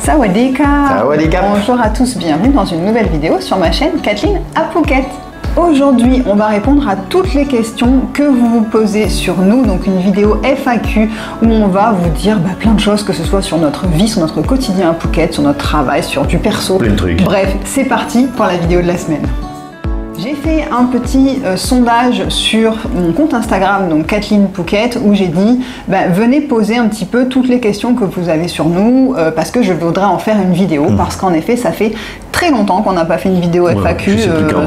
Sawadika. Sawadika. Bonjour à tous, bienvenue dans une nouvelle vidéo sur ma chaîne Kathleen à Phuket. Aujourd'hui, on va répondre à toutes les questions que vous vous posez sur nous, donc une vidéo FAQ où on va vous dire plein de choses, que ce soit sur notre vie, sur notre quotidien à Phuket, sur notre travail, sur du perso. Plein de trucs. Bref, c'est parti pour la vidéo de la semaine. J'ai fait un petit sondage sur mon compte Instagram, donc Kathleen Phuket, où j'ai dit venez poser un petit peu toutes les questions que vous avez sur nous, parce que je voudrais en faire une vidéo, parce qu'en effet ça fait très longtemps qu'on n'a pas fait une vidéo FAQ,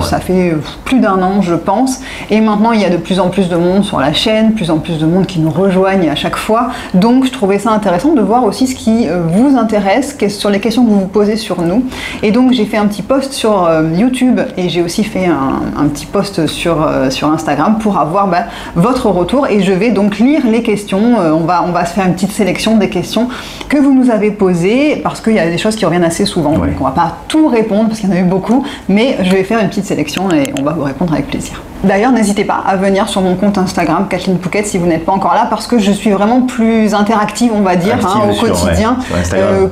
ça fait plus d'1 an je pense, et maintenant il y a de plus en plus de monde sur la chaîne, plus en plus de monde qui nous rejoignent à chaque fois, donc je trouvais ça intéressant de voir aussi ce qui vous intéresse, sur les questions que vous vous posez sur nous, et donc j'ai fait un petit post sur YouTube, et j'ai aussi fait un petit post sur Instagram pour avoir votre retour, et je vais donc lire les questions, on va se faire une petite sélection des questions que vous nous avez posées, parce qu'il y a des choses qui reviennent assez souvent, donc on va pas tout répondre parce qu'il y en a eu beaucoup, mais je vais faire une petite sélection et on va vous répondre avec plaisir. D'ailleurs, n'hésitez pas à venir sur mon compte Instagram Kathleen Phuket si vous n'êtes pas encore là, parce que je suis vraiment plus interactive, on va dire, au quotidien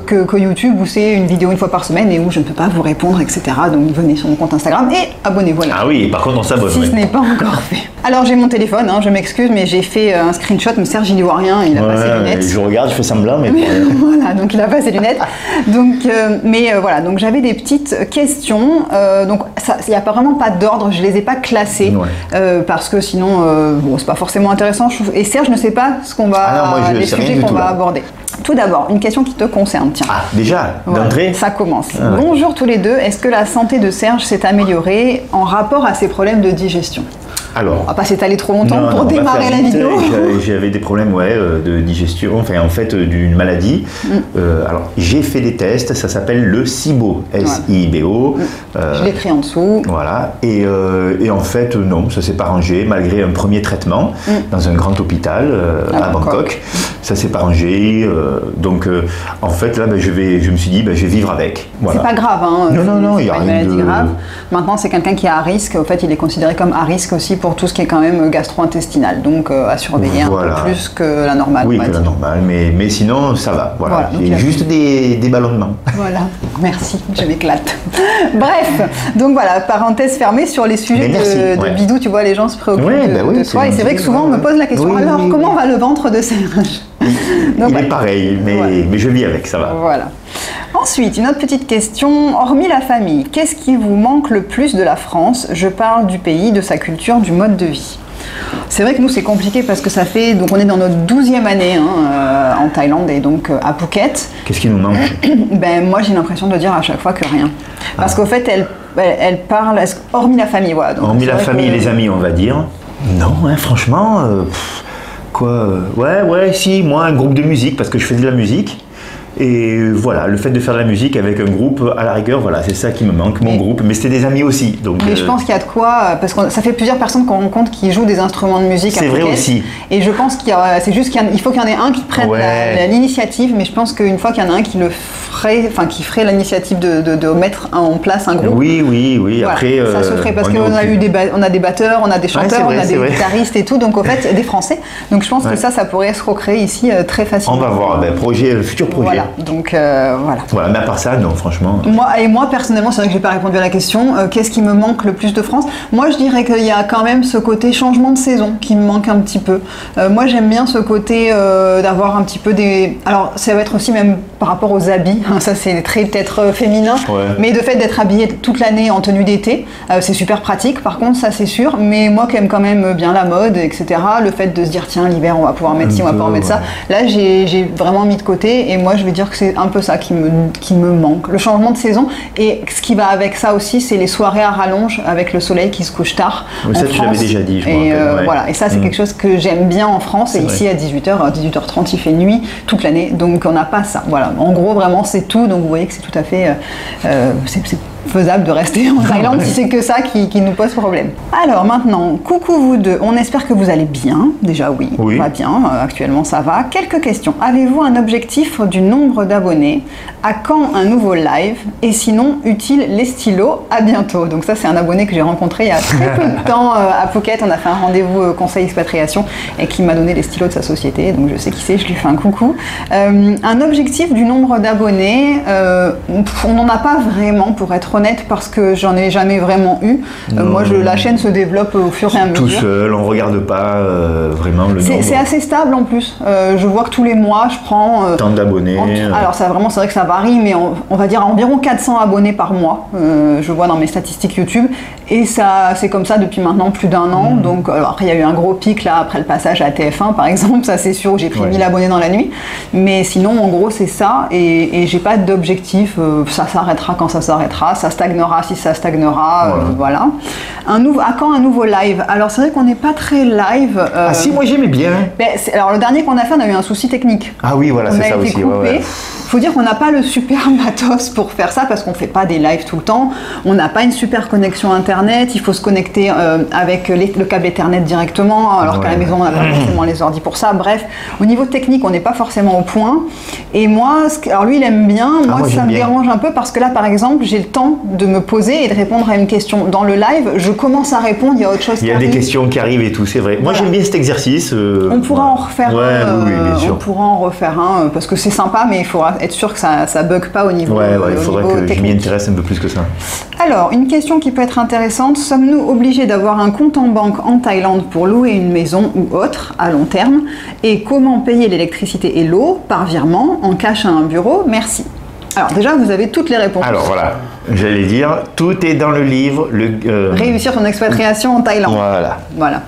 que YouTube, où c'est une vidéo une fois par semaine et où je ne peux pas vous répondre, etc. Donc venez sur mon compte Instagram et abonnez-vous. Ah oui, par contre on s'abonne. Si ce n'est pas encore fait. Alors j'ai mon téléphone, je m'excuse, mais j'ai fait un screenshot, mais Serge il y voit rien, il a pas ses lunettes. Je regarde, je fais semblant, mais voilà, donc il a pas ses lunettes. Donc, voilà, donc j'avais des petites questions. Donc il n'y a vraiment pas d'ordre, je les ai pas classées. Parce que sinon, c'est pas forcément intéressant. Et Serge ne sait pas ce qu'on va, les sujets qu'on va aborder. Tout d'abord, une question qui te concerne, tiens. Ah, déjà, d'entrée. Ça commence. Bonjour tous les deux, est-ce que la santé de Serge s'est améliorée en rapport à ses problèmes de digestion? Alors, on va pas s'étaler trop longtemps pour démarrer la vidéo. J'avais des problèmes de digestion, enfin en fait d'une maladie. Alors j'ai fait des tests, ça s'appelle le SIBO, S-I-B-O. Je l'ai écrit en dessous. Voilà, et en fait non, ça s'est pas arrangé malgré un premier traitement dans un grand hôpital à Bangkok. Ça s'est pas arrangé, donc en fait là je me suis dit je vais vivre avec. Voilà. C'est pas grave, hein. Non, il y a pas une maladie grave. Maintenant c'est quelqu'un qui est à risque, en fait il est considéré comme à risque aussi pour tout ce qui est quand même gastro-intestinal, donc à surveiller un peu plus que la normale. Oui, que la normale, mais sinon ça va. Voilà. Il y a juste des ballonnements. Voilà, merci, je m'éclate. Bref, donc voilà, parenthèse fermée sur les sujets de bidou, tu vois, les gens se préoccupent de soi, et c'est vrai que souvent on me pose la question, alors comment va le ventre de Serge? Il est pareil, mais je vis avec, ça va. Voilà. Ensuite, une autre petite question, hormis la famille, qu'est-ce qui vous manque le plus de la France? Je parle du pays, de sa culture, du mode de vie. C'est vrai que nous c'est compliqué parce que ça fait, donc on est dans notre 12e année en Thaïlande et donc à Phuket. Qu'est-ce qui nous manque? Moi j'ai l'impression de dire à chaque fois que rien. Parce qu'au fait elle parle, hormis la famille, voilà. Donc, hormis la famille et les amis on va dire. Non, franchement, si, moi un groupe de musique parce que je faisais de la musique. Et voilà, le fait de faire de la musique avec un groupe, à la rigueur, voilà, c'est ça qui me manque, mon groupe. Mais c'était des amis aussi. Donc, mais je pense qu'il y a de quoi, parce que ça fait plusieurs personnes qu'on rencontre qui jouent des instruments de musique. C'est vrai aussi. Et je pense qu'il c'est juste qu'il faut qu'il y en ait un qui prenne l'initiative, mais je pense qu'une fois qu'il y en a un qui le ferait, qui ferait l'initiative de mettre en place un groupe. Oui. Voilà, après, ça se ferait parce qu'on a des batteurs, on a des chanteurs, on a des guitaristes et tout, donc en fait des Français. Donc je pense que ça pourrait se recréer ici très facilement. On va voir, futur projet. Voilà. Donc voilà. Mais à part ça, non, franchement. Moi personnellement, c'est vrai que j'ai pas répondu à la question. Qu'est-ce qui me manque le plus de France? Moi, je dirais qu'il y a quand même ce côté changement de saison qui me manque un petit peu. Moi, j'aime bien ce côté d'avoir un petit peu des. Alors, ça va être aussi même par rapport aux habits. Ça, c'est très peut-être féminin. Mais de fait d'être habillé toute l'année en tenue d'été, c'est super pratique. Par contre, ça c'est sûr. Mais moi qui aime quand même bien la mode, etc. Le fait de se dire tiens, l'hiver, on va pouvoir mettre ci, on va pouvoir mettre ça. Là, j'ai vraiment mis de côté. Et moi, je vais dire que c'est un peu ça qui me manque, le changement de saison, et ce qui va avec ça aussi, c'est les soirées à rallonge avec le soleil qui se couche tard. Ça tu l'avais déjà dit, je me rappelle. Voilà, et ça c'est quelque chose que j'aime bien en France, et ici à 18h30 il fait nuit toute l'année, donc on n'a pas ça. Voilà, en gros vraiment c'est tout, donc vous voyez que c'est tout à fait faisable de rester en Thaïlande si c'est que ça qui nous pose problème. Alors maintenant, coucou vous deux, on espère que vous allez bien. Déjà oui, on va bien, actuellement ça va. Quelques questions. Avez-vous un objectif du nombre d'abonnés? À quand un nouveau live? Et sinon, utile les stylos? À bientôt. Donc ça c'est un abonné que j'ai rencontré il y a très peu de temps à Phuket. On a fait un rendez-vous conseil expatriation et qui m'a donné les stylos de sa société. Donc je sais qui c'est, je lui fais un coucou. Un objectif du nombre d'abonnés, on n'en a pas vraiment pour être honnête parce que j'en ai jamais vraiment eu. Moi la chaîne se développe au fur et à mesure. Tout seul, on regarde pas vraiment le nombre. C'est assez stable en plus. Je vois que tous les mois je prends tant d'abonnés. Alors ça vraiment c'est vrai que ça varie, mais on va dire environ 400 abonnés par mois. Je vois dans mes statistiques YouTube et ça c'est comme ça depuis maintenant plus d'un an. Donc alors, après il y a eu un gros pic là après le passage à TF1 par exemple, ça c'est sûr, j'ai pris 1000 abonnés dans la nuit. Mais sinon en gros c'est ça et j'ai pas d'objectif. Ça s'arrêtera quand ça s'arrêtera, ça stagnera si ça stagnera. Voilà. À quand un nouveau live? Alors c'est vrai qu'on n'est pas très live. Ah si, moi j'aimais bien. Alors le dernier qu'on a fait, on a eu un souci technique. Ah oui, voilà, c'est ça aussi. Coupé. Faut dire qu'on n'a pas le super matos pour faire ça parce qu'on fait pas des lives tout le temps. On n'a pas une super connexion internet. Il faut se connecter avec le câble Ethernet directement, alors qu'à la maison on n'a pas forcément les ordi pour ça. Bref, au niveau technique, on n'est pas forcément au point. Et moi, alors lui il aime bien. Moi ça me dérange un peu parce que là par exemple, j'ai le temps de me poser et de répondre à une question. Dans le live, je commence à répondre. Il y a autre chose. Il y a des questions qui arrivent et tout, c'est vrai. Moi j'aime bien cet exercice. On pourra en refaire un. Oui, bien sûr. On pourra en refaire un parce que c'est sympa, mais il faudra être sûr que ça bug pas au niveau il faudrait que je m'y intéresse un peu plus que ça. Alors, une question qui peut être intéressante, sommes-nous obligés d'avoir un compte en banque en Thaïlande pour louer une maison ou autre à long terme? Et comment payer l'électricité et l'eau par virement, en cash à un bureau? Merci. Alors déjà, vous avez toutes les réponses. Alors voilà, j'allais dire, tout est dans le livre. Réussir son expatriation en Thaïlande. Voilà.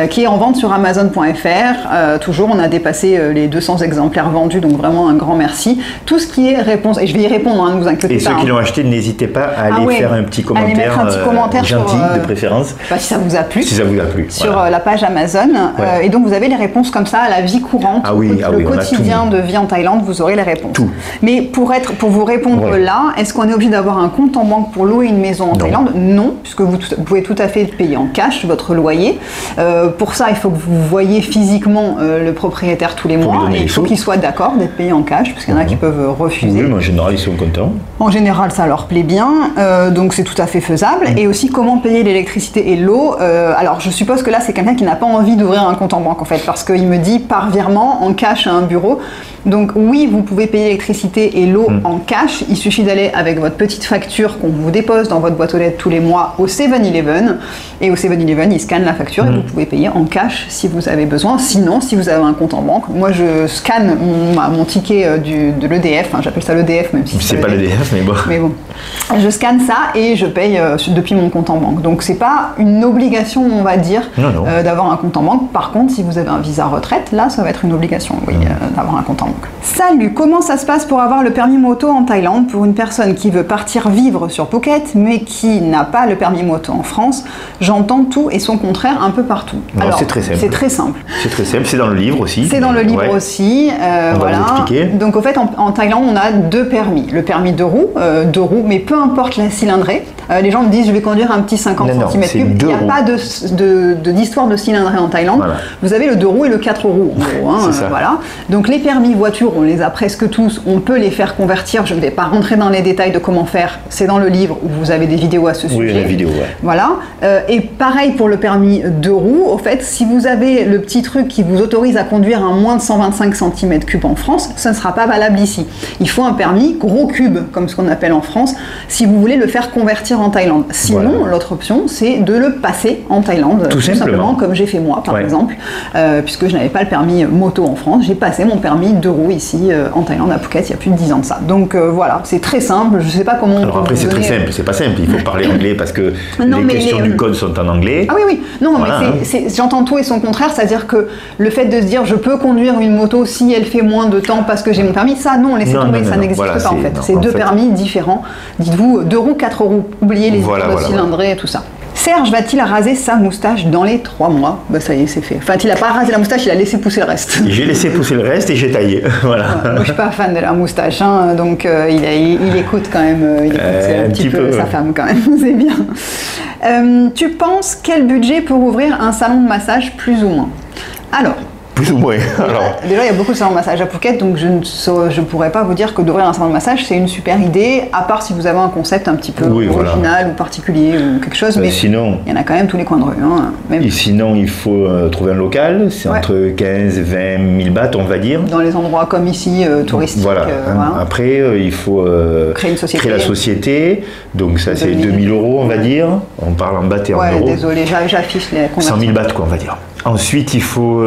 Qui est en vente sur Amazon.fr. Toujours, on a dépassé les 200 exemplaires vendus, donc vraiment un grand merci. Tout ce qui est réponse, et je vais y répondre, ne vous inquiétez pas. Et ceux qui l'ont acheté, n'hésitez pas à aller faire un petit commentaire, gentil de préférence. Si ça vous a plu. Si ça vous a plu. Sur la page Amazon. Et donc vous avez les réponses comme ça à la vie courante. Le quotidien de vie en Thaïlande, vous aurez les réponses. Tout. Mais pour vous répondre là, est-ce qu'on est obligé d'avoir un compte en banque pour louer une maison en Thaïlande? Non, puisque vous pouvez tout à fait payer en cash votre loyer. Pour ça, il faut que vous voyiez physiquement le propriétaire tous les mois. Et il faut qu'il soit d'accord d'être payé en cash, parce qu'il y en a qui peuvent refuser. Oui, mais en général, ils sont contents. En général, ça leur plaît bien, donc c'est tout à fait faisable. Et aussi, comment payer l'électricité et l'eau? Alors, je suppose que là, c'est quelqu'un qui n'a pas envie d'ouvrir un compte en banque, en fait, parce qu'il me dit par virement, en cash à un bureau. Donc oui, vous pouvez payer l'électricité et l'eau en cash. Il suffit d'aller avec votre petite facture qu'on vous dépose dans votre boîte aux lettres tous les mois au 7-Eleven. Et au 7-Eleven, ils scannent la facture et vous pouvez payer en cash si vous avez besoin. Sinon, si vous avez un compte en banque, moi je scanne mon ticket de l'EDF. J'appelle ça l'EDF, même si c'est pas l'EDF, mais bon. Mais bon, je scanne ça et je paye depuis mon compte en banque. Donc c'est pas une obligation, on va dire, d'avoir un compte en banque. Par contre, si vous avez un visa retraite, là, ça va être une obligation, d'avoir un compte en banque. Salut, comment ça se passe pour avoir le permis moto en Thaïlande pour une personne qui veut partir vivre sur Phuket mais qui n'a pas le permis moto en France? J'entends tout et son contraire un peu partout. Alors c'est très simple. C'est très simple. C'est très simple, c'est dans le livre aussi. C'est dans le livre aussi. On va vous expliquer. Donc au fait en Thaïlande on a deux permis. Le permis deux roues, mais peu importe la cylindrée. Les gens me disent je vais conduire un petit 50 cm3. Il n'y a pas d'histoire de cylindrée en Thaïlande. Vous avez le 2 roues et le 4 roues en gros. Voilà. Donc les permis voitures, on les a presque tous, on peut les faire convertir. Je ne vais pas rentrer dans les détails de comment faire, c'est dans le livre où vous avez des vidéos à ce sujet. Oui, la vidéo, Voilà. Et pareil pour le permis 2 roues, au fait, si vous avez le petit truc qui vous autorise à conduire à moins de 125 cm3 en France, ça ne sera pas valable ici. Il faut un permis gros cube, comme ce qu'on appelle en France, si vous voulez le faire convertir en Thaïlande. Sinon, l'autre option, c'est de le passer en Thaïlande, tout simplement, comme j'ai fait moi, par exemple, puisque je n'avais pas le permis moto en France, j'ai passé mon permis 2 roues ici en Thaïlande, à Phuket, il y a plus de 10 ans de ça. Donc voilà, c'est très simple, je ne sais pas comment... Alors après, c'est très simple, c'est pas simple, il faut parler anglais parce que les questions du code sont en anglais. Ah oui, non, mais j'entends tout et son contraire, c'est-à-dire que le fait de se dire je peux conduire une moto si elle fait moins de temps parce que j'ai mon permis, ça non, laissez tomber, ça n'existe pas en fait. C'est deux permis différents. Dites-vous 2 roues, 4 roues, oubliez les histoires de cylindrée et tout ça. Serge va-t-il raser sa moustache dans les 3 mois? Bah ça y est, c'est fait. Enfin, il n'a pas rasé la moustache, il a laissé pousser le reste. J'ai laissé pousser le reste et j'ai taillé. Voilà. Ouais, moi, je suis pas fan de la moustache, hein, donc il écoute quand même, il écoute un petit peu sa femme quand même, c'est bien. Tu penses quel budget pour ouvrir un salon de massage plus ou moins? Alors, plus ou moins. Alors. Déjà, il y a beaucoup de salons de massage à Phuket, donc je ne pourrais pas vous dire que d'ouvrir un salon de massage, c'est une super idée, à part si vous avez un concept un petit peu original ou particulier ou quelque chose, mais sinon, il y en a quand même tous les coins de rue. Hein, même. Et sinon, il faut trouver un local, c'est entre 15 et 20 000 bahts, on va dire. Dans les endroits comme ici, touristiques. Voilà. Voilà. Après, il faut créer la société, donc ça c'est 2 000 €, on va dire. On parle en bahts et en euros. Désolé, j'affiche les conversions. 100 000 bahts, quoi, on va dire. Ensuite, il faut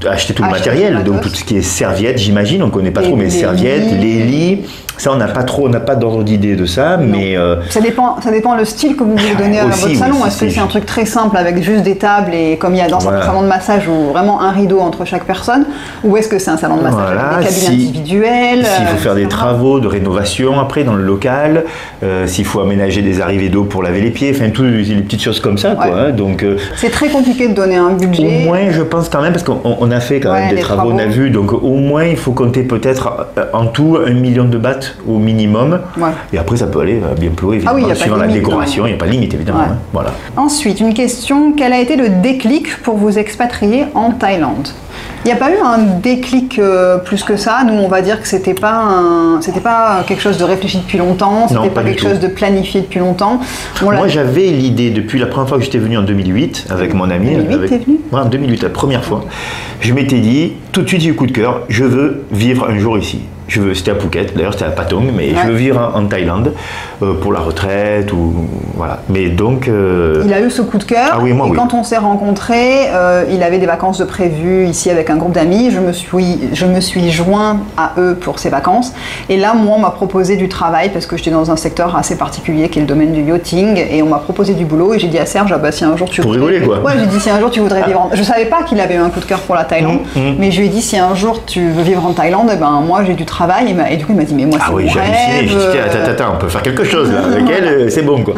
acheter tout le matériel, donc tout ce qui est serviettes, j'imagine, on ne connaît pas trop, mais serviettes, les lits, ça on n'a pas d'ordre d'idée de ça, non. Mais... Ça dépend le style que vous voulez donner à votre salon. Est-ce que c'est un truc très simple avec juste des tables et comme il y a dans un salon de massage ou vraiment un rideau entre chaque personne, ou est-ce que c'est un salon de massage avec des cabines individuelles? S'il faut faire des travaux de rénovation après dans le local, s'il faut aménager des arrivées d'eau pour laver les pieds, enfin toutes les petites choses comme ça, quoi. Hein, donc c'est très compliqué de donner un budget. Au moins, je pense quand même, parce qu'on a fait quand même des travaux, on a vu, donc au moins il faut compter peut-être en tout 1 million de bahts au minimum. Et après, ça peut aller bien plus haut, évidemment, suivant la décoration, il n'y a pas de limite, évidemment. Hein, voilà. Ensuite, une question, quel a été le déclic pour vous expatrier en Thaïlande? Il n'y a pas eu un déclic plus que ça. Nous, on va dire que c'était pas quelque chose de réfléchi depuis longtemps, c'était pas quelque chose de planifié depuis longtemps. Moi, j'avais l'idée depuis la première fois que j'étais venu en 2008 avec mon ami. 2008, t'es venu ? En 2008, la première fois. Je m'étais dit, tout de suite, j'ai eu coup de cœur, je veux vivre un jour ici. C'était à Phuket, d'ailleurs c'était à Patong, mais je veux vivre en Thaïlande pour la retraite ou voilà. Mais donc il a eu ce coup de cœur. Quand on s'est rencontrés, il avait des vacances de prévues ici avec un groupe d'amis. Je me suis joint à eux pour ces vacances. Et là, moi, on m'a proposé du travail parce que j'étais dans un secteur assez particulier qui est le domaine du yachting. Et on m'a proposé du boulot et j'ai dit à Serge, si un jour tu voudrais... Pour rigoler, quoi. Ouais, j'ai dit si un jour tu voudrais vivre. Je savais pas qu'il avait eu un coup de cœur pour la Thaïlande, mais je lui ai dit si un jour tu veux vivre en Thaïlande, moi j'ai du travail et du coup il m'a dit mais moi c'est mon rêve. J'ai dit attends, on peut faire quelque chose là avec elle, c'est bon quoi.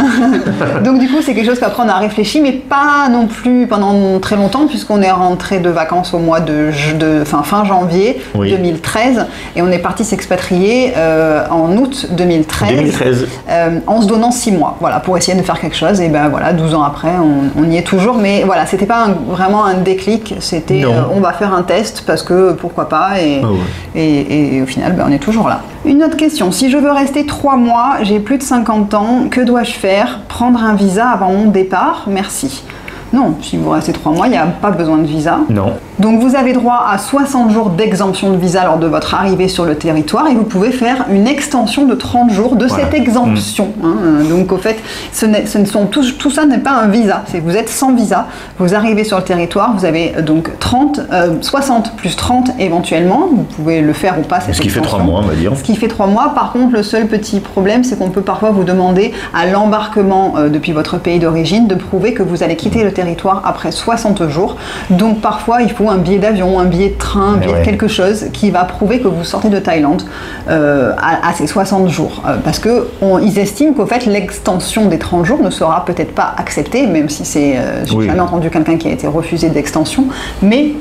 Donc du coup c'est quelque chose qu'après on a réfléchi, mais pas non plus pendant très longtemps puisqu'on est rentré de vacances au mois fin janvier 2013 et on est parti s'expatrier en août 2013. En se donnant 6 mois pour essayer de faire quelque chose et 12 ans après on y est toujours, mais voilà, c'était pas vraiment un déclic, c'était on va faire un test parce que pourquoi pas et au final on est toujours là. Une autre question, si je veux rester 3 mois, j'ai plus de 50 ans, que dois-je faire? Prendre un visa avant mon départ? Merci. Non, si vous restez 3 mois, il n'y a pas besoin de visa. Non. Donc vous avez droit à 60 jours d'exemption de visa lors de votre arrivée sur le territoire et vous pouvez faire une extension de 30 jours de cette exemption. Donc au fait, tout ça n'est pas un visa, vous êtes sans visa, vous arrivez sur le territoire, vous avez donc 60 plus 30 éventuellement, vous pouvez le faire ou pas. Ce qui fait 3 mois, on va dire. Ce qui fait 3 mois, par contre le seul petit problème c'est qu'on peut parfois vous demander à l'embarquement depuis votre pays d'origine de prouver que vous allez quitter le territoire après 60 jours. Donc parfois il faut un billet d'avion, un billet de train, un billet de quelque chose qui va prouver que vous sortez de Thaïlande à ces 60 jours. Parce qu'ils estiment qu'au fait l'extension des 30 jours ne sera peut-être pas acceptée, même si j'ai jamais entendu quelqu'un qui a été refusé d'extension, mais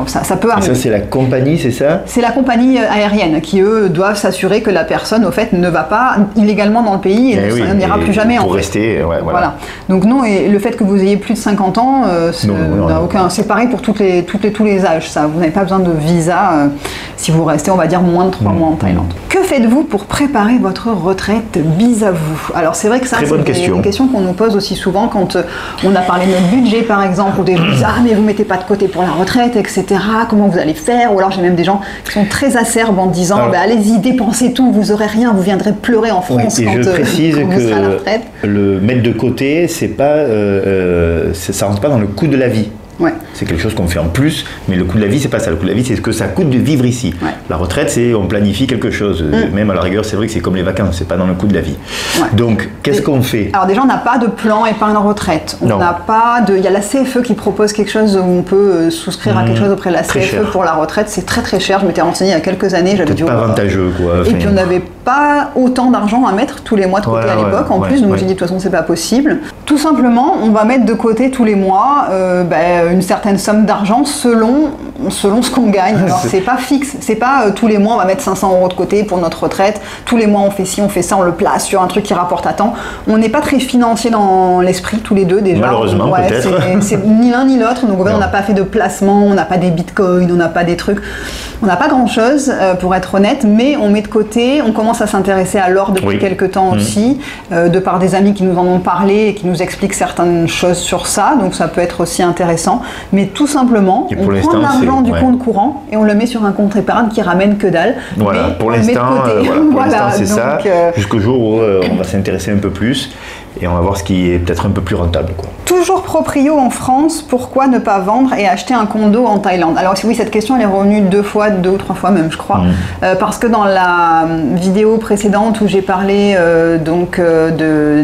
ça peut arriver. Et ça c'est la compagnie, c'est ça? C'est la compagnie aérienne qui eux doivent s'assurer que la personne au fait ne va pas illégalement dans le pays et n'ira plus jamais pour rester. Voilà. Donc non, et le fait que vous ayez plus de 50 ans, c'est pareil pour tous les âges, ça. Vous n'avez pas besoin de visa si vous restez, on va dire, moins de 3 mois en Thaïlande. Que faites-vous pour préparer votre retraite? Bis à vous. Alors c'est vrai que ça, c'est une question qu'on nous pose aussi souvent quand on a parlé de notre budget, par exemple, ou des gens disent mais vous mettez pas de côté pour la retraite, etc. Comment vous allez faire? Ou alors j'ai même des gens qui sont très acerbes en disant allez-y, dépensez tout, vous aurez rien, vous viendrez pleurer en France et quand je précise vous serez à la retraite. Le mettre de côté, c'est pas, ça rentre pas dans le coût de la vie. Ouais. C'est quelque chose qu'on fait en plus, mais le coût de la vie, c'est pas ça. Le coût de la vie, c'est ce que ça coûte de vivre ici. Ouais. La retraite, c'est on planifie quelque chose. Même à la rigueur, c'est vrai que c'est comme les vacances, c'est pas dans le coût de la vie. Ouais. Donc, qu'est-ce qu'on fait? Alors déjà, on n'a pas de plan épargne retraite. On n'a pas de. Il y a la CFE qui propose quelque chose où on peut souscrire à quelque chose auprès de la CFE pour la retraite. C'est très très cher. Je m'étais renseignée il y a quelques années. J'avais dit. Pas avantageux, quoi. Et puis on n'avait pas autant d'argent à mettre tous les mois de côté à l'époque. En plus, donc j'ai dit de toute façon, c'est pas possible. Tout simplement, on va mettre de côté tous les mois une certaine somme d'argent selon ce qu'on gagne. Alors c'est pas fixe, c'est pas tous les mois on va mettre 500 € de côté pour notre retraite, tous les mois on fait ci, on fait ça, on le place sur un truc qui rapporte à temps. On n'est pas très financier dans l'esprit tous les deux déjà. Malheureusement peut-être. C'est ni l'un ni l'autre, donc en fait, on n'a pas fait de placement, on n'a pas des bitcoins, on n'a pas des trucs, on n'a pas grand chose pour être honnête, mais on met de côté, on commence à s'intéresser à l'or depuis quelques temps aussi, de par des amis qui nous en ont parlé et qui nous expliquent certaines choses sur ça, donc ça peut être aussi intéressant, mais tout simplement, on prend l'argent du compte courant et on le met sur un compte épargne qui ramène que dalle. Voilà, pour l'instant, c'est ça, jusqu'au jour où on va s'intéresser un peu plus et on va voir ce qui est peut-être un peu plus rentable, quoi. Toujours proprio en France, pourquoi ne pas vendre et acheter un condo en Thaïlande? Alors oui, cette question elle est revenue deux ou trois fois même, je crois, parce que dans la vidéo précédente où j'ai parlé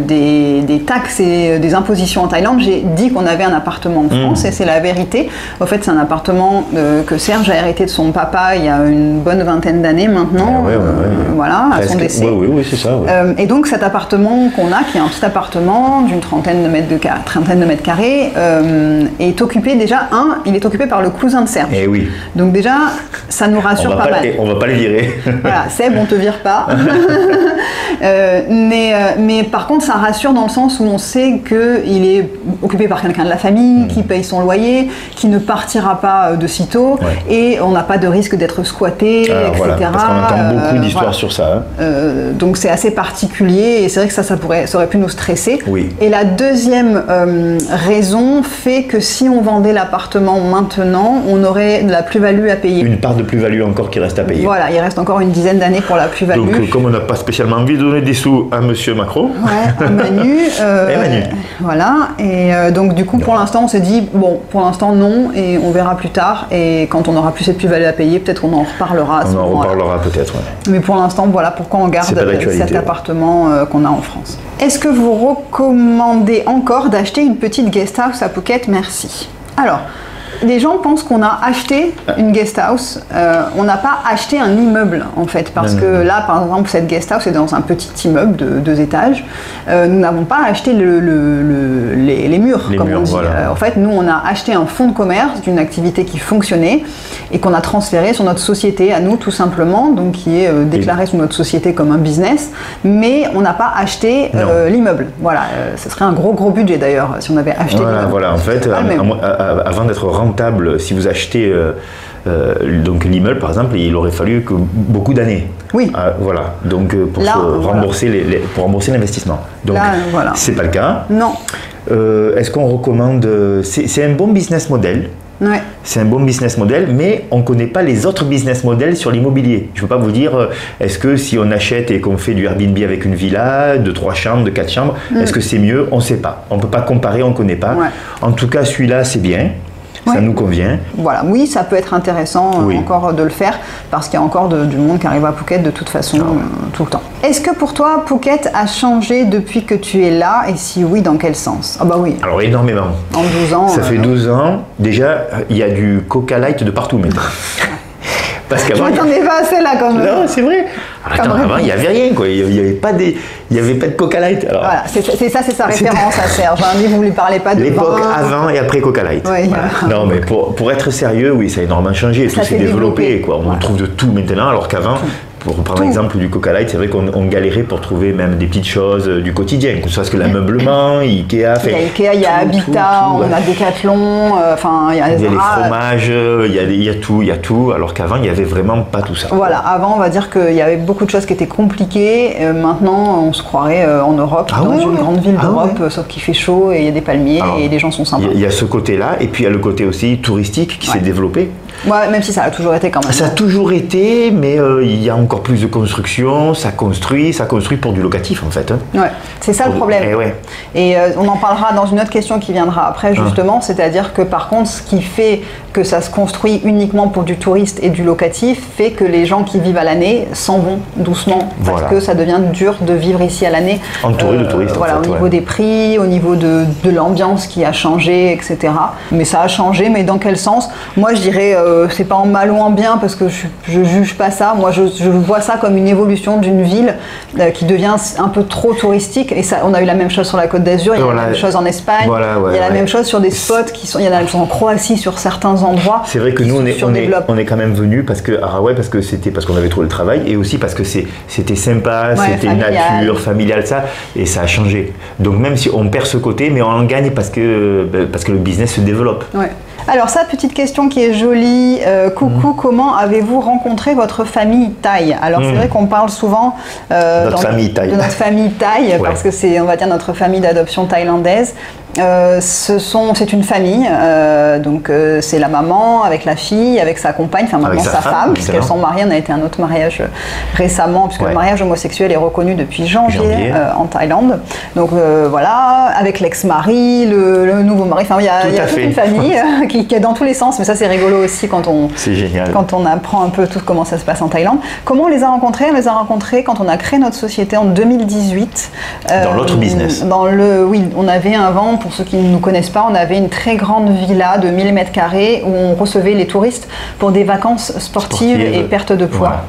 des taxes et des impositions en Thaïlande, j'ai dit qu'on avait un appartement en France et c'est la vérité. En fait, c'est un appartement que Serge a hérité de son papa il y a une bonne vingtaine d'années maintenant, voilà, à son décès. Oui, c'est ça. Et donc cet appartement qu'on a, qui est un petit appartement d'une trentaine de mètres carrés, est occupé déjà, il est occupé par le cousin de Serge. Eh oui. Donc déjà, ça nous rassure pas mal. On va pas le virer. Voilà, Seb, on te vire pas. Mais par contre, ça rassure dans le sens où on sait qu'il est occupé par quelqu'un de la famille, qui paye son loyer, qui ne partira pas de sitôt, et on n'a pas de risque d'être squatté, etc. Voilà, parce qu'on entend beaucoup d'histoires sur ça. Donc c'est assez particulier, et c'est vrai que ça aurait pu nous stresser. Oui. Et la deuxième raison fait que si on vendait l'appartement maintenant, on aurait de la plus-value à payer. Une part de plus-value encore qui reste à payer. Voilà, il reste encore une dizaine d'années pour la plus-value. Donc comme on n'a pas spécialement envie de donner des sous à Monsieur Macron. Ouais, à Manu. Manu. Voilà, et donc du coup pour l'instant on s'est dit, bon, pour l'instant non, et on verra plus tard, et quand on aura plus cette plus-value à payer, peut-être qu'on en reparlera à ce moment-là. On en reparlera peut-être, Mais pour l'instant, voilà pourquoi on garde cet appartement qu'on a en France. Est-ce que vous recommandez encore d'acheter une petite guest house à Phuket? Merci. Alors, les gens pensent qu'on a acheté une guest house, on n'a pas acheté un immeuble en fait, parce que là par exemple cette guest house est dans un petit immeuble de 2 étages, nous n'avons pas acheté les murs comme on dit. Voilà. En fait nous on a acheté un fonds de commerce d'une activité qui fonctionnait et qu'on a transféré sur notre société à nous tout simplement, donc qui est déclaré sur notre société comme un business, mais on n'a pas acheté l'immeuble. Voilà, ce serait un gros budget d'ailleurs si on avait acheté l'immeuble. Voilà, en fait, avant d'être rentable, si vous achetez donc l'immeuble par exemple, il aurait fallu que beaucoup d'années. Oui. Voilà. Donc pour rembourser l'investissement. Donc c'est pas le cas. Non. Est-ce qu'on recommande? C'est un bon business model. Ouais. C'est un bon business model, mais on ne connaît pas les autres business models sur l'immobilier. Je ne peux pas vous dire, est-ce que si on achète et qu'on fait du Airbnb avec une villa de 3 chambres, de 4 chambres, est-ce que c'est mieux? On ne sait pas. On ne peut pas comparer, on ne connaît pas. Ouais. En tout cas, celui-là, c'est bien. Ça nous convient. Voilà, oui, ça peut être intéressant encore de le faire parce qu'il y a encore du monde qui arrive à Phuket de toute façon tout le temps. Est-ce que pour toi, Phuket a changé depuis que tu es là et si oui, dans quel sens? Ah bah oui. Alors énormément. En 12 ans. Ça fait 12 ans. Déjà, il y a du Coca Light de partout maintenant. Parce qu'avant, je m'attendais pas à celle-là quand même. Non, c'est vrai. Attends, avant, il n'y avait rien, quoi. Il n'y avait pas de Coca Light. Alors, voilà, c'est sa référence à Serge. Vous ne lui parlez pas de l'époque avant et après Coca Light. Oui, voilà. Non, mais pour être sérieux, oui, ça a énormément changé. Tout s'est développé, quoi. On trouve de tout maintenant, alors qu'avant, pour prendre l'exemple du Coca Light, c'est vrai qu'on galérait pour trouver même des petites choses du quotidien, que ce soit l'ameublement, Ikea. Il y a Ikea, il y a Habitat, on a Decathlon, il y a les fromages, il y a tout, alors qu'avant, il n'y avait vraiment pas tout ça. Voilà, avant, on va dire qu'il y avait beaucoup de choses qui étaient compliquées. Maintenant, on se croirait en Europe, dans une grande ville d'Europe, sauf qu'il fait chaud et il y a des palmiers et les gens sont sympas. Il y a ce côté-là, et puis il y a le côté aussi touristique qui s'est développé. Ouais, même si ça a toujours été quand même. Ça a toujours été, mais il y a encore plus de construction, ça construit pour du locatif en fait. Hein. Ouais, c'est ça le problème. Et on en parlera dans une autre question qui viendra après justement, c'est-à-dire que par contre, ce qui fait que ça se construit uniquement pour du touriste et du locatif fait que les gens qui vivent à l'année s'en vont doucement parce que ça devient dur de vivre ici à l'année. Entouré de touristes. Voilà, en fait, au niveau des prix, au niveau de l'ambiance qui a changé, etc. Mais ça a changé, mais dans quel sens? Moi, je dirais, c'est pas en mal ou en bien parce que je juge pas ça. Moi, je vois ça comme une évolution d'une ville qui devient un peu trop touristique. Et ça, on a eu la même chose sur la Côte d'Azur, il y a la même chose en Espagne, il y a la même chose sur des spots il y en a en Croatie sur certains endroits. C'est vrai que nous, on est quand même venus parce qu'on avait trouvé le travail et aussi parce que c'était sympa, c'était nature, familial, ça, et ça a changé. Donc même si on perd ce côté, mais on en gagne parce que le business se développe. Ouais. Alors ça, petite question qui est jolie. Coucou, comment avez-vous rencontré votre famille thaï? Alors c'est vrai qu'on parle souvent de notre famille thaï parce que c'est, on va dire, notre famille d'adoption thaïlandaise. C'est une famille, donc c'est la maman avec la fille, avec sa compagne, enfin maintenant sa femme, puisqu'elles sont mariées. On a été à un autre mariage récemment, puisque le mariage homosexuel est reconnu depuis janvier. En Thaïlande. Donc voilà, avec l'ex-mari, le nouveau mari, enfin il y a toute une famille qui est dans tous les sens, mais ça c'est rigolo aussi quand on apprend un peu tout comment ça se passe en Thaïlande. Comment on les a rencontrés? On les a rencontrés quand on a créé notre société en 2018. Dans l'autre business. Oui, on avait avant, pour ceux qui ne nous connaissent pas, on avait une très grande villa de 1000 m² où on recevait les touristes pour des vacances sportives et perte de poids.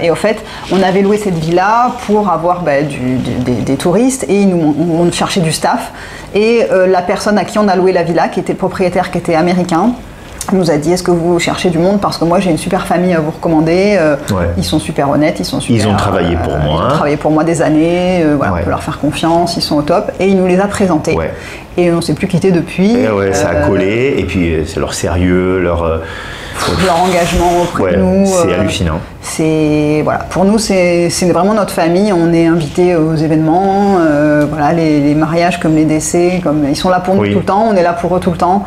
Et au fait, on avait loué cette villa pour avoir des touristes et on cherchait du staff. Et la personne à qui on a loué la villa, qui était le propriétaire, qui était américain, nous a dit: est-ce que vous cherchez du monde, parce que moi j'ai une super famille à vous recommander, ils sont super honnêtes, ils ont travaillé pour moi. Ils ont travaillé pour moi des années, on peut leur faire confiance, ils sont au top, et il nous les a présentés. Et on ne s'est plus quitté depuis. Ça a collé, et puis c'est leur sérieux, leur engagement auprès de nous. C'est hallucinant. Pour nous c'est vraiment notre famille. On est invités aux événements, les mariages comme les décès, ils sont là pour nous tout le temps, on est là pour eux tout le temps.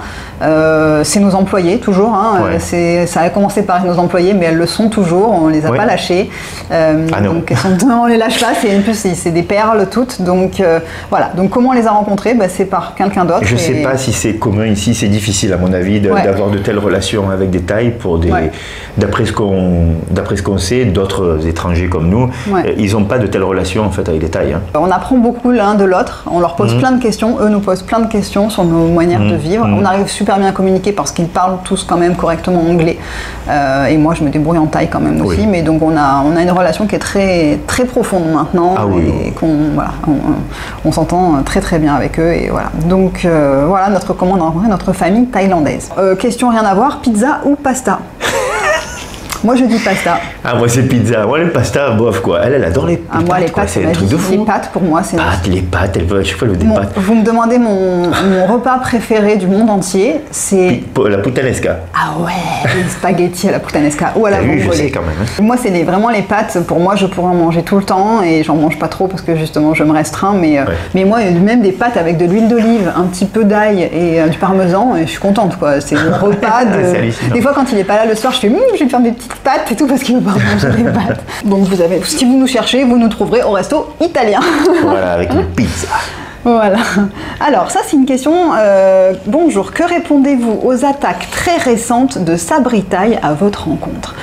C'est nos employés toujours, ça a commencé par nos employés, mais elles le sont toujours, on les a pas lâchés. Donc on les lâche pas, en plus c'est des perles toutes. Donc donc comment on les a rencontrés? C'est par quelqu'un d'autre. Je sais pas si c'est commun ici, c'est difficile à mon avis d'avoir de telles relations avec des Thaïs d'après ce qu'on sait, d'autres étrangers comme nous, ils n'ont pas de telles relations en fait avec les Thaïs. On apprend beaucoup l'un de l'autre, on leur pose plein de questions, eux nous posent plein de questions sur nos manières de vivre. On arrive super bien à communiquer parce qu'ils parlent tous quand même correctement anglais. Et moi je me débrouille en thaï quand même aussi, mais donc on a une relation qui est très, très profonde maintenant, on s'entend très très bien avec eux. Et voilà. Donc comment on a rencontré notre famille thaïlandaise. Question rien à voir, pizza ou pasta? Moi je dis pasta. Ah, moi c'est pizza. Moi les pasta, bof quoi. Elle adore les pâtes. Moi les pâtes, c'est un truc de fou. Les pâtes pour moi c'est. Les pâtes, elle veut à chaque fois des pâtes. Vous me demandez mon repas préféré du monde entier, c'est. La puttanesca. Ah ouais, les spaghettis à la puttanesca ou à la vongole. Je sais quand même. Moi c'est vraiment les pâtes. Pour moi je pourrais en manger tout le temps et j'en mange pas trop parce que justement je me restreins. Mais moi même des pâtes avec de l'huile d'olive, un petit peu d'ail et du parmesan, et je suis contente quoi. C'est mon repas. Des fois quand il est pas là le soir, je fais je vais me faire des petites pâtes et tout parce qu'il veut pas manger des pâtes. Donc si vous nous cherchez, vous nous trouverez au resto italien. Voilà, avec une pizza. Voilà. Alors ça c'est une question. Bonjour, que répondez-vous aux attaques très récentes de Sabri Thaï à votre rencontre?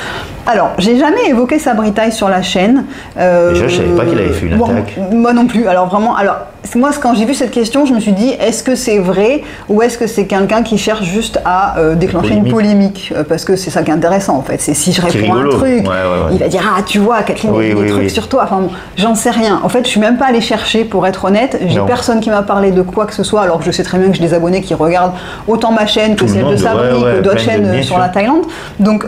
Alors, j'ai jamais évoqué Sabri Thaï sur la chaîne. Déjà, je savais pas qu'il avait fait une attaque. Moi non plus. Alors vraiment, moi quand j'ai vu cette question, je me suis dit, est-ce que c'est vrai ou est-ce que c'est quelqu'un qui cherche juste à déclencher une polémique? Parce que c'est ça qui est intéressant en fait. C'est si je réponds à un truc, il va dire ah tu vois, Kathleen il dit des trucs sur toi. Enfin, j'en sais rien. En fait, je suis même pas allée chercher pour être honnête. J'ai personne qui m'a parlé de quoi que ce soit. Alors je sais très bien que j'ai des abonnés qui regardent autant ma chaîne que celle de Sabri, que d'autres chaînes sur la Thaïlande. Donc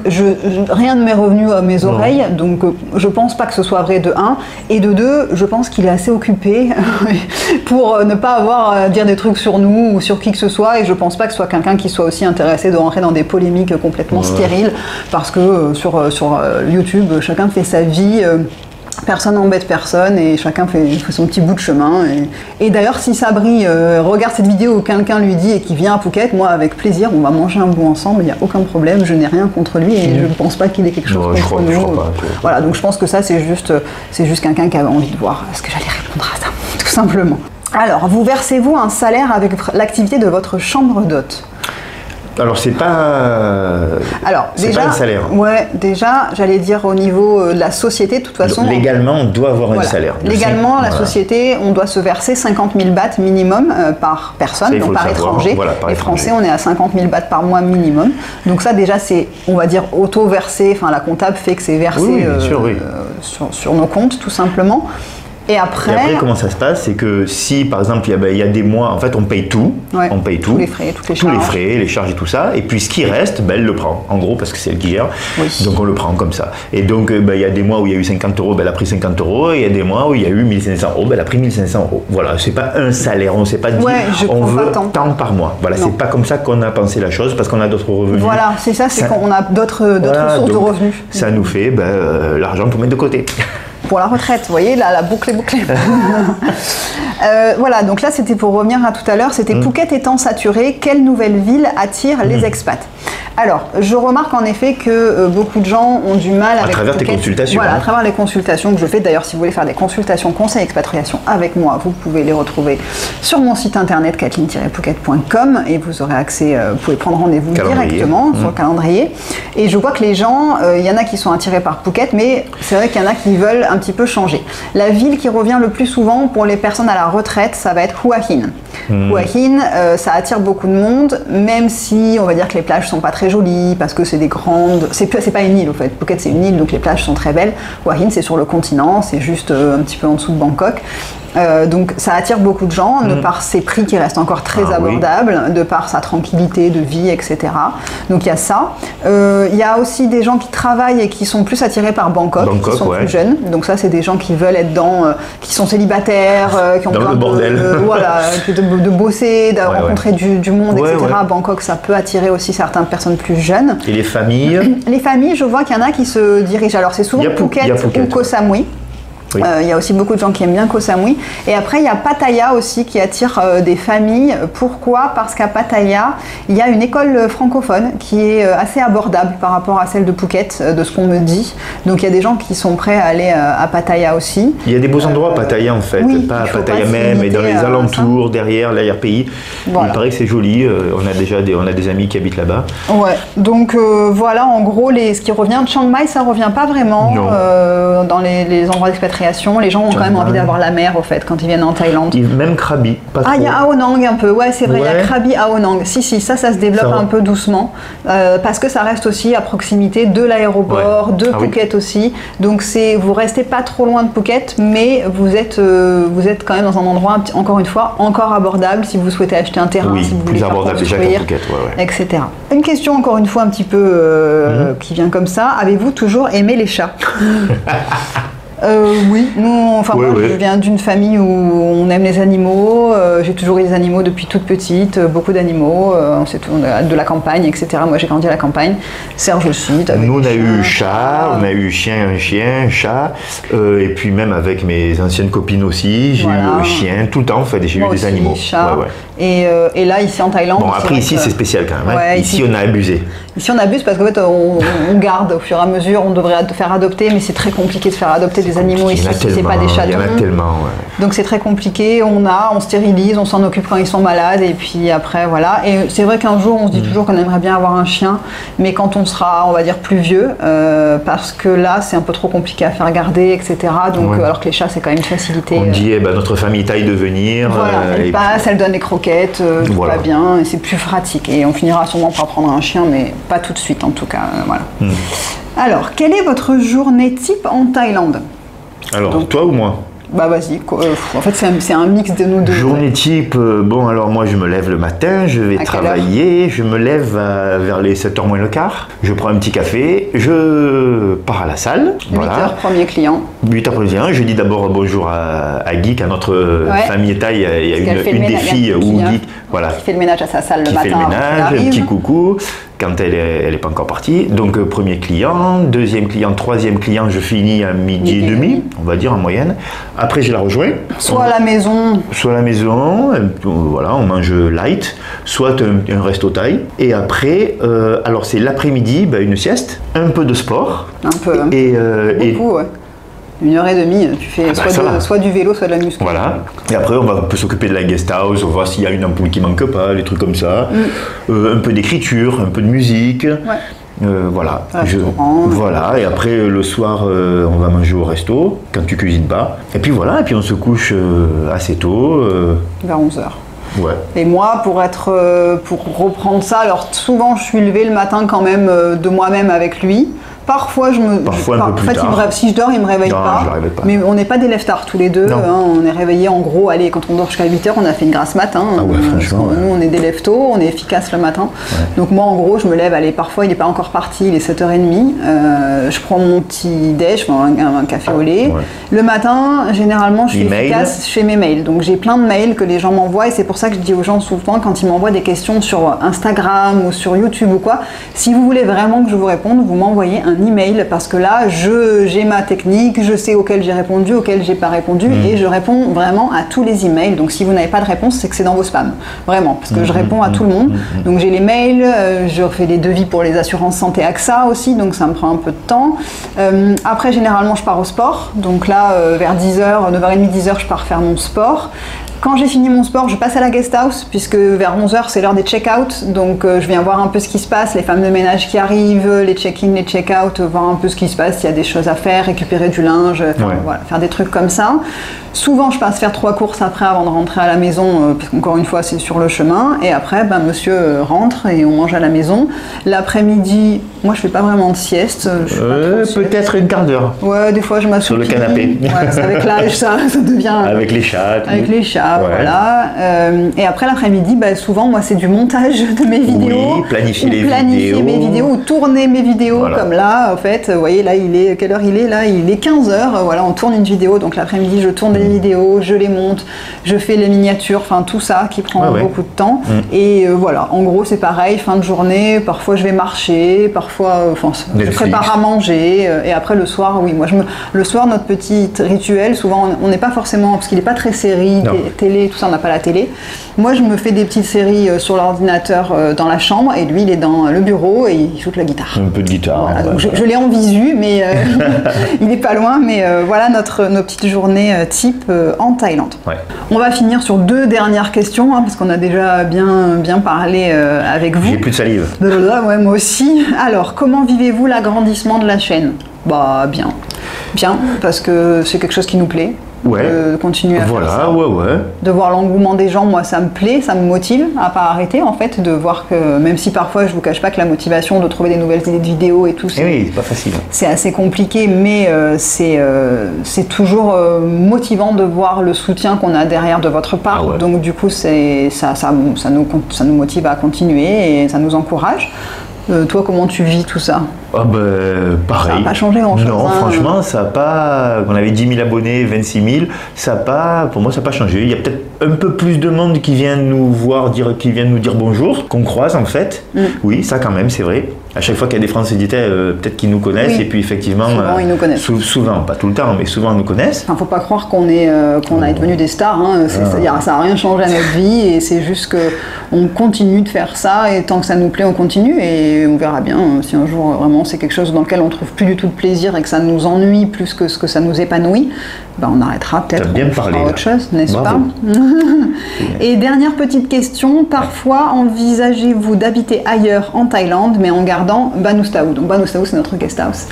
rien ne m'est revenu à mes oreilles, donc je pense pas que ce soit vrai de 1, et de 2, je pense qu'il est assez occupé pour ne pas avoir à dire des trucs sur nous ou sur qui que ce soit, et je pense pas que ce soit quelqu'un qui soit aussi intéressé de rentrer dans des polémiques complètement stériles, parce que sur YouTube, chacun fait sa vie. Personne n'embête personne et chacun fait son petit bout de chemin. Et d'ailleurs, si Sabri regarde cette vidéo où quelqu'un lui dit et qu'il vient à Phuket, moi avec plaisir, on va manger un bout ensemble, il n'y a aucun problème, je n'ai rien contre lui et je ne pense pas qu'il ait quelque chose contre nous. Je crois pas. Voilà, donc je pense que ça c'est juste quelqu'un qui avait envie de voir. Est-ce que j'allais répondre à ça, tout simplement. Alors, vous versez-vous un salaire avec l'activité de votre chambre d'hôte? Alors c'est pas. Alors déjà, pas un salaire. Ouais, déjà, j'allais dire au niveau de la société, de toute façon. Légalement, on doit avoir un salaire. Légalement, la société, on doit se verser 50 000 bahts minimum par personne, donc par étranger. Voilà, par les Français, on est à 50 000 bahts par mois minimum. Donc ça, déjà, c'est, on va dire, auto-versé. Enfin, la comptable fait que c'est versé sur nos comptes, tout simplement. Et après, comment ça se passe? C'est que si, par exemple, il y a des mois, en fait, on paye tout. Ouais, on paye tout. Tous les frais, toutes les charges. Tous les frais, les charges et tout ça. Et puis, ce qui reste, elle le prend. En gros, parce que c'est elle qui gère. Oui. Donc, on le prend comme ça. Et donc, il y a des mois où il y a eu 50 €, elle a pris 50 €. Et il y a des mois où il y a eu 1500 €, elle a pris 1500 €. Voilà, c'est pas un salaire. On ne s'est pas dit, on veut tant par mois. Voilà, c'est pas comme ça qu'on a pensé la chose, parce qu'on a d'autres revenus. Voilà, c'est ça, c'est qu'on a d'autres sources de revenus. Ça nous fait l'argent pour mettre de côté. Pour la retraite, vous voyez, la boucle est bouclée. Voilà, donc là c'était pour revenir à tout à l'heure, c'était Phuket étant saturé, quelle nouvelle ville attire les expats? Alors, je remarque en effet que beaucoup de gens ont du mal avec à travers tes consultations. Voilà, à travers les consultations que je fais. D'ailleurs, si vous voulez faire des consultations conseils expatriation avec moi, vous pouvez les retrouver sur mon site internet kathleen-phuket.com et vous aurez accès, vous pouvez prendre rendez-vous directement sur le calendrier. Et je vois que les gens, il y en a qui sont attirés par Phuket, mais c'est vrai qu'il y en a qui veulent un petit peu changer. La ville qui revient le plus souvent pour les personnes à la retraite, ça va être Hua Hin. Hua Hin, ça attire beaucoup de monde, même si on va dire que les plages sont pas très jolies, parce que c'est des grandes... C'est pas une île, au fait. Phuket, c'est une île, donc les plages sont très belles. Hua Hin, c'est sur le continent, c'est juste un petit peu en dessous de Bangkok. Donc ça attire beaucoup de gens, de par ses prix qui restent encore très abordables, de par sa tranquillité de vie, etc. Donc il y a ça. Il y a aussi des gens qui travaillent et qui sont plus attirés par Bangkok qui sont plus jeunes. Donc ça, c'est des gens qui veulent être qui sont célibataires, qui ont besoin de bosser, de rencontrer du monde, etc. Bangkok, ça peut attirer aussi certaines personnes plus jeunes. Et les familles? Les familles, je vois qu'il y en a qui se dirigent. Alors c'est souvent Phuket ou Koh Samui. Oui. Il y a aussi beaucoup de gens qui aiment bien Koh Samui. Et après, il y a Pattaya aussi qui attire des familles. Pourquoi? Parce qu'à Pattaya, il y a une école francophone qui est assez abordable par rapport à celle de Phuket, de ce qu'on me dit. Donc il y a des gens qui sont prêts à aller à Pattaya aussi. Il y a des beaux endroits à Pattaya en fait, pas à Pattaya même, mais dans les alentours, derrière, l'arrière-pays. Voilà. Il paraît que c'est joli. On a des amis qui habitent là-bas. Ouais. Donc voilà, en gros, ce qui revient. Chiang Mai, ça revient pas vraiment dans les endroits d'expatriation. Les gens ont quand même envie d'avoir la mer, au fait, quand ils viennent en Thaïlande. Même Krabi, pas trop. Il y a Ao Nang un peu, c'est vrai, il y a Krabi, Ao Nang. Si, ça se développe un peu doucement, parce que ça reste aussi à proximité de l'aéroport, de Phuket aussi. Donc vous restez pas trop loin de Phuket, mais vous êtes quand même dans un endroit, encore une fois, encore abordable si vous souhaitez acheter un terrain, si vous voulez faire construire, etc. Une question encore une fois un petit peu qui vient comme ça. Avez-vous toujours aimé les chats? Oui, moi, je viens d'une famille où on aime les animaux. J'ai toujours eu des animaux depuis toute petite, beaucoup d'animaux. On a de la campagne, etc. Moi, j'ai grandi à la campagne. Serge aussi. Nous, on a eu chat, on a eu chien, chat. Et puis même avec mes anciennes copines aussi, j'ai eu chien tout le temps. En fait, j'ai eu des animaux. Chat. Et là, ici en Thaïlande. Bon, après ici, c'est spécial quand même. Ici, on a abusé. Ici, on abuse parce qu'en fait, on garde au fur et à mesure. On devrait faire adopter, mais c'est très compliqué de faire adopter des animaux ici, c'est pas des chatons. Il y en a tellement, Donc c'est très compliqué, on stérilise, on s'en occupe quand ils sont malades, et puis après, voilà. Et c'est vrai qu'un jour, on se dit toujours qu'on aimerait bien avoir un chien, mais quand on sera, on va dire, plus vieux, parce que là, c'est un peu trop compliqué à faire garder, etc. Donc, alors que les chats, c'est quand même une facilité. On dit, notre famille taille de venir. Voilà, elle passe, elle donne les croquettes, tout va bien, et c'est plus pratique. Et on finira sûrement par prendre un chien, mais pas tout de suite, en tout cas. Voilà. Alors, quelle est votre journée type en Thaïlande? Alors, toi ou moi? Bah vas-y, en fait c'est un mix de nous deux. Journée type, alors moi je me lève le matin, je vais travailler, je me lève vers les 7h moins le quart, je prends un petit café, je pars à la salle. 8h, premier client. 8h, premier client, je dis d'abord bonjour à Geek, à notre famille thaï, il y a une des filles, ou Geek, qui fait le ménage à sa salle le matin. Qui fait le ménage, un petit coucou. quand elle est pas encore partie. Donc premier client, deuxième client, troisième client, je finis à midi et demi, on va dire en moyenne. Après je la rejoins. Soit à la maison. Soit à la maison, voilà, on mange light, soit un resto taille. Et après, alors c'est l'après-midi, une sieste, un peu de sport. Un peu. Beaucoup, ouais. 1h30, tu fais soit du vélo, soit de la muscu. Voilà. Et après, on peut s'occuper de la guest house, on va voir s'il y a une ampoule qui manque pas, les trucs comme ça. Un peu d'écriture, un peu de musique. Ouais. Voilà. Voilà. Et après, le soir, on va manger au resto, quand tu cuisines pas. Et puis voilà, et puis on se couche assez tôt. Vers 11h. Ouais. Et moi, pour reprendre ça, alors souvent je suis levée le matin quand même de moi-même avec lui. Parfois, un peu plus tard. Si je dors, il ne me réveille pas. Mais on n'est pas des lève-tard tous les deux. On est réveillés en gros, allez, quand on dort jusqu'à 8h, on a fait une grasse mat. Nous, on est des lève-tôt, on est efficace le matin. Ouais. Donc moi, en gros, je me lève, allez, parfois il n'est pas encore parti, il est 7h30. Je prends mon petit déj, un café au lait. Ouais. Le matin, généralement, je suis efficace, je fais mes mails. Donc j'ai plein de mails que les gens m'envoient et c'est pour ça que je dis aux gens souvent, quand ils m'envoient des questions sur Instagram ou sur YouTube ou quoi, si vous voulez vraiment que je vous réponde, vous m'envoyez un email parce que là j'ai ma technique, je sais auquel j'ai répondu, auquel j'ai pas répondu et je réponds vraiment à tous les emails. Donc si vous n'avez pas de réponse, c'est que c'est dans vos spams, vraiment, parce que je réponds à tout le monde. Donc j'ai les mails, je fais les devis pour les assurances santé AXA aussi, donc ça me prend un peu de temps. Après généralement je pars au sport, donc là vers 10h, 9h30, 10h je pars faire mon sport. Quand j'ai fini mon sport, je passe à la guest house, puisque vers 11h, c'est l'heure des check-out. Donc, je viens voir un peu ce qui se passe, les femmes de ménage qui arrivent, les check-in, les check-out, voir un peu ce qui se passe, s'il y a des choses à faire, récupérer du linge, voilà, faire des trucs comme ça. Souvent, je passe faire 3 courses après avant de rentrer à la maison, parce qu'encore une fois, c'est sur le chemin. Et après, monsieur rentre et on mange à la maison. L'après-midi, moi, je fais pas vraiment de sieste. Peut-être une quart d'heure. Ouais, des fois, je m'assoupis. Sur le canapé. Ouais, c'est avec l'âge, ça devient... Avec les chats. Avec les chats, voilà. Et après, l'après-midi, souvent, moi, c'est du montage de mes vidéos. Oui, planifier mes vidéos ou tourner mes vidéos, comme là, en fait. Vous voyez, là, quelle heure il est? Là, il est 15h. Voilà, on tourne une vidéo. Donc, l'après-midi, je tourne des vidéos, je les monte, je fais les miniatures, enfin, tout ça qui prend beaucoup de temps. Et voilà, en gros, c'est pareil, fin de journée. Parfois, je vais marcher, parfois, je prépare à manger. Et après, le soir, oui, moi, le soir, notre petit rituel, souvent, on n'est pas forcément, parce qu'il n'est pas très série, télé, tout ça, on n'a pas la télé. Moi, je me fais des petites séries sur l'ordinateur dans la chambre, et lui, il est dans le bureau et il joue de la guitare. Un peu de guitare. Voilà, donc je l'ai en visu, mais il n'est pas loin. Mais voilà nos petites journées type en Thaïlande. Ouais. On va finir sur 2 dernières questions, parce qu'on a déjà bien parlé avec vous. J'ai plus de salive. Ouais, moi aussi. Alors, comment vivez-vous l'agrandissement de la chaîne? Bien. Bien, parce que c'est quelque chose qui nous plaît. De continuer à faire ça. De voir l'engouement des gens, moi ça me plaît, ça me motive à pas arrêter en fait, de voir que même si parfois je vous cache pas que la motivation de trouver des nouvelles idées de vidéos et tout, c'est pas facile. C'est assez compliqué, mais c'est toujours motivant de voir le soutien qu'on a derrière de votre part. Donc du coup ça nous motive à continuer et ça nous encourage. Toi, comment tu vis tout ça? Pareil. Ça n'a pas changé grand-chose. Non, franchement, ça n'a pas... On avait 10 000 abonnés, 26 000. Pour moi, ça n'a pas changé. Il y a peut-être un peu plus de monde qui vient nous voir, qui vient nous dire bonjour, qu'on croise en fait. Oui, ça quand même, c'est vrai. À chaque fois qu'il y a des Français peut-être qu'ils nous connaissent. Et puis effectivement... Souvent, ils nous connaissent. Souvent, pas tout le temps, mais souvent, ils nous connaissent. Faut pas croire qu'on est devenu des stars. Ça n'a rien changé à notre vie. Et c'est juste qu'on continue de faire ça. Et tant que ça nous plaît, on continue. Et on verra bien si un jour, vraiment, c'est quelque chose dans lequel on trouve plus du tout de plaisir et que ça nous ennuie plus que ce que ça nous épanouit, on arrêtera peut-être, on fera autre chose, n'est-ce pas? Et dernière petite question, parfois envisagez-vous d'habiter ailleurs en Thaïlande, mais en gardant Banustau? Donc Banustau, c'est notre guest house.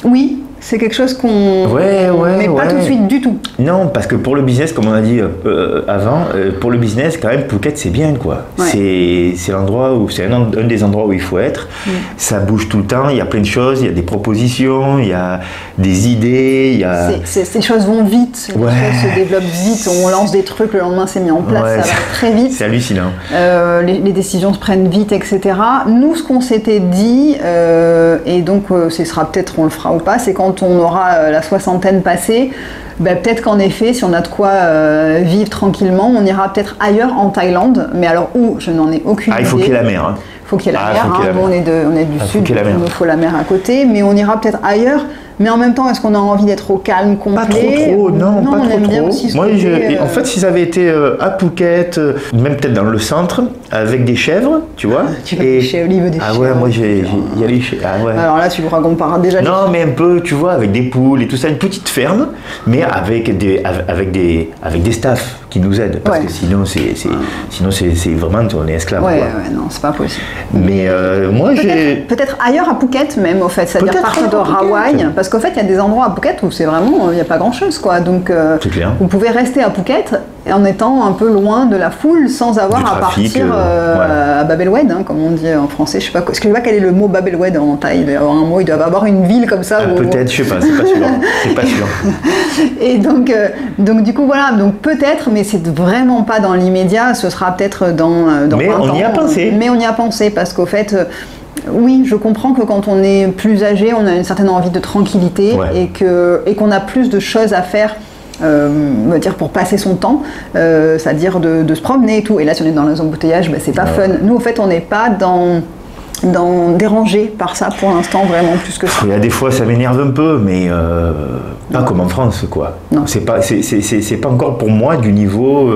Oui. C'est quelque chose qu'on met pas tout de suite du tout. Non, parce que pour le business, comme on a dit avant, pour le business, quand même, Phuket, c'est bien, quoi. C'est l'endroit où c'est un des endroits où il faut être. Ça bouge tout le temps, il y a plein de choses, il y a des propositions, il y a des idées, ces choses vont vite, les choses se développent vite, on lance des trucs, le lendemain c'est mis en place, ça va très vite. C'est hallucinant. Les décisions se prennent vite, etc. Nous, ce qu'on s'était dit, et donc ce sera peut-être, on le fera ou pas, c'est qu'en quand on aura la soixantaine passée, peut-être qu'en effet, si on a de quoi vivre tranquillement, on ira peut-être ailleurs en Thaïlande. Mais alors où, je n'en ai aucune idée. Il faut qu'il y ait la mer. Hein. Il faut qu'il y ait la mer. Bon, on est du sud, donc il nous faut la mer à côté. Mais on ira peut-être ailleurs. Mais en même temps, est-ce qu'on a envie d'être au calme complet? Pas trop, non, pas on trop, aime bien aussi Moi, en fait, si ça avait été à Phuket, même peut-être dans le centre, avec des chèvres, tu vois. Tu vas chez Olive des chèvres. Ah ouais, moi j'ai y allé chez. Ah ouais. Alors là, tu me racontes pas déjà. Non, mais un peu, tu vois, avec des poules et tout ça, une petite ferme, mais avec des staffs qui nous aident, parce que sinon c'est vraiment on est esclave. Ouais, non, c'est pas possible. Mais moi peut-être ailleurs à Phuket même, au fait, c'est-à-dire partir de Hawaï, parce qu'au fait, il y a des endroits à Phuket où c'est vraiment, il n'y a pas grand-chose, quoi. Donc, vous pouvez rester à Phuket en étant un peu loin de la foule, sans avoir à partir à Bab el Oued, hein, comme on dit en français. Je sais pas quel est le mot Bab el Oued en Thaï. Il doit y avoir un mot, il doit avoir une ville comme ça. Peut-être, je sais pas, c'est pas sûr. Et donc du coup voilà, donc peut-être, mais c'est vraiment pas dans l'immédiat. Ce sera peut-être dans mais on y a pensé. Mais on y a pensé parce qu'au fait. Oui, je comprends que quand on est plus âgé, on a une certaine envie de tranquillité et qu'on a plus de choses à faire. Dire pour passer son temps, c'est-à-dire de se promener et tout. Et là, si on est dans les embouteillages, c'est pas fun. Nous, au fait, on n'est pas dérangé par ça pour l'instant, vraiment plus que ça. Il y a des fois, ça m'énerve un peu, mais pas comme en France, quoi. C'est pas encore pour moi du niveau.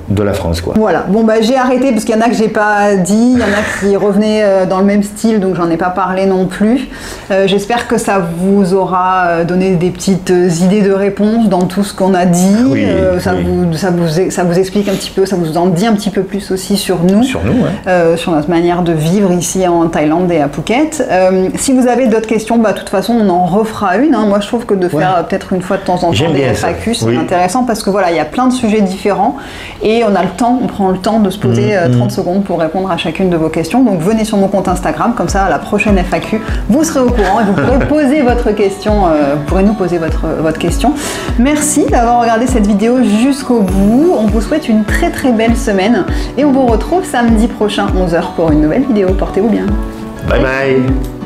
De la France, quoi. Voilà, bon j'ai arrêté parce qu'il y en a que j'ai pas dit, il y en a qui revenaient dans le même style, donc j'en ai pas parlé non plus. J'espère que ça vous aura donné des petites idées de réponse dans tout ce qu'on a dit. Ça vous explique un petit peu, ça vous en dit un petit peu plus aussi sur nous. Sur notre manière de vivre ici en Thaïlande et à Phuket. Si vous avez d'autres questions, de toute façon on en refera une. Hein. Moi je trouve que de faire peut-être une fois de temps en temps des FAQ, c'est intéressant parce que voilà, il y a plein de sujets différents. Et on prend le temps de se poser 30 secondes pour répondre à chacune de vos questions. Donc venez sur mon compte Instagram, comme ça à la prochaine FAQ, vous serez au courant et vous pourrez poser votre question, vous pourrez nous poser votre question. Merci d'avoir regardé cette vidéo jusqu'au bout. On vous souhaite une très très belle semaine et on vous retrouve samedi prochain 11h pour une nouvelle vidéo. Portez-vous bien. Bye bye.